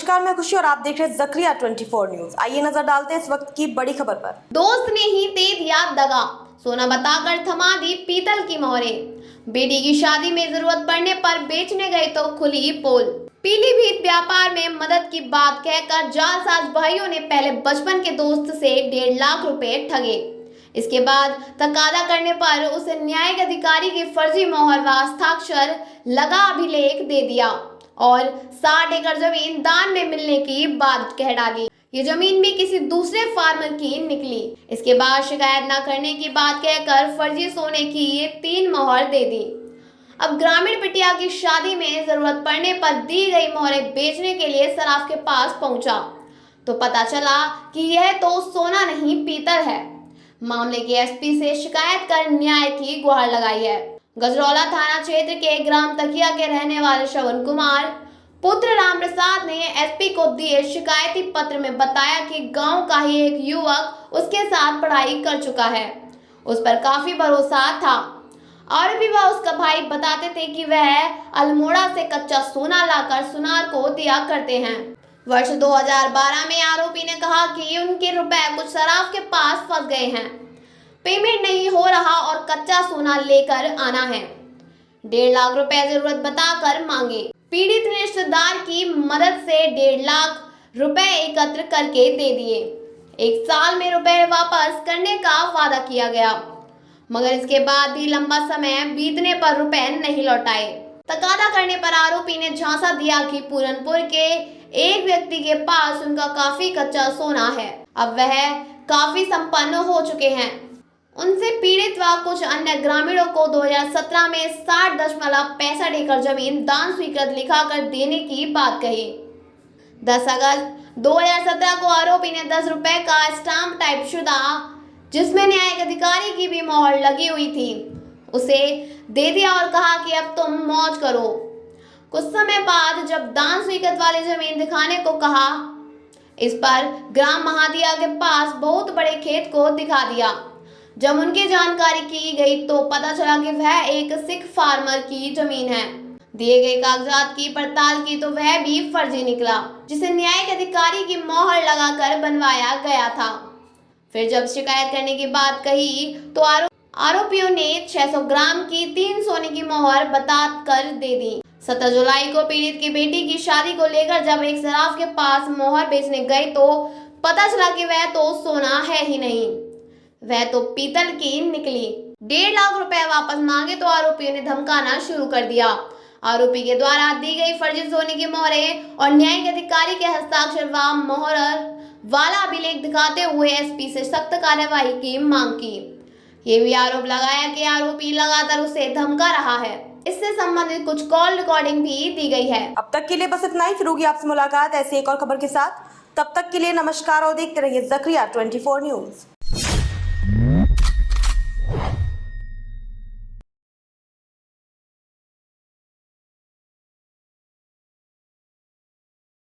नमस्कार, मैं खुशी और आप देख रहे हैं ज़करिया 24 न्यूज। आइए नजर डालते हैं इस वक्त की बड़ी खबर पर। दोस्त ने ही दे दिया दगा, सोना बताकर थमा दी पीतल की मोहरें। बेटी की शादी में जरूरत पड़ने पर बेचने गए तो खुली पोल। पीलीभीत व्यापार में मदद की बात कहकर जालसाज भाइयों ने पहले बचपन के दोस्त से 1.5 लाख रुपए ठगे। इसके बाद तकादा करने पर उसे न्यायिक अधिकारी की फर्जी मोहर व हस्ताक्षर लगा अभिलेख दे दिया और 60 एकड़ जमीन दान में मिलने की बात कह डाली। ये जमीन भी किसी दूसरे फार्मर की निकली। इसके बाद शिकायत न करने की बात कहकर फर्जी सोने की 3 मोहर दे दी। अब ग्रामीण बिटिया की शादी में जरूरत पड़ने पर दी गई मोहरें बेचने के लिए सराफ के पास पहुंचा तो पता चला कि यह तो सोना नहीं पीतल है। मामले की एसपी से शिकायत कर न्याय की गुहार लगाई है। गजरौला थाना क्षेत्र के ग्राम तकिया के रहने वाले श्रवण कुमार पुत्र राम प्रसाद ने एसपी को दिए शिकायती पत्र में बताया कि गांव का ही एक युवक उसके साथ पढ़ाई कर चुका है, उस पर काफी भरोसा था। आरोपी व उसका भाई बताते थे कि वह अल्मोड़ा से कच्चा सोना लाकर सुनार को दिया करते हैं। वर्ष 2012 में आरोपी ने कहा कि उनके रुपए कुछ सराफ के पास फंस गए हैं, पेमेंट नहीं हो रहा और कच्चा सोना लेकर आना है। 1.5 लाख रुपए जरूरत बताकर मांगे। पीड़ित ने रिश्तेदार की मदद से 1.5 लाख रुपए एकत्र करके दे दिए। 1 साल में रुपए वापस करने का वादा किया गया, मगर इसके बाद भी लंबा समय बीतने पर रुपए नहीं लौटाए। तकादा करने पर आरोपी ने झांसा दिया कि पूरनपुर के एक व्यक्ति के पास उनका काफी कच्चा सोना है, अब वह काफी संपन्न हो चुके हैं। उनसे पीड़ित व कुछ अन्य ग्रामीणों को 2017 में 60.65 एकड़ जमीन दान स्वीकृत लिखाकर देने की बात कही। 10 अगस्त 2017 को आरोपी ने 10 रुपए का स्टाम्प टाइप शुदा, जिसमें न्यायिक अधिकारी की भी मोहर लगी हुई थी, उसे दे दिया और कहा कि अब तुम मौज करो। कुछ समय बाद जब दान स्वीकृत वाली जमीन दिखाने को कहा, इस पर ग्राम महादिया के पास बहुत बड़े खेत को दिखा दिया। जब उनकी जानकारी की गई तो पता चला कि वह एक सिख फार्मर की जमीन है। दिए गए कागजात की पड़ताल की तो वह भी फर्जी निकला, जिसे न्यायिक अधिकारी की मोहर लगाकर बनवाया गया था। फिर जब शिकायत करने की बात कही तो आरोपियों ने 600 ग्राम की 3 सोने की मोहर बता कर दे दी। 17 जुलाई को पीड़ित की बेटी की शादी को लेकर जब एक सराफ के पास मोहर बेचने गए तो पता चला कि वह तो सोना है ही नहीं, वह तो पीतल की निकली। 1.5 लाख रुपए वापस मांगे तो आरोपियों ने धमकाना शुरू कर दिया। आरोपी के द्वारा दी गई फर्जी सोने की मोहरें और न्यायिक अधिकारी के हस्ताक्षर व मोहर वाला अभिलेख दिखाते हुए एसपी से सख्त कार्यवाही की मांग की। ये भी आरोप लगाया कि आरोपी लगातार उसे धमका रहा है। इससे संबंधित कुछ कॉल रिकॉर्डिंग भी दी गई है। अब तक के लिए बस इतना ही। फिर होगी आपसे मुलाकात ऐसी एक और खबर के साथ। तब तक के लिए नमस्कार और देखते रहिए ज़करिया 24 न्यूज।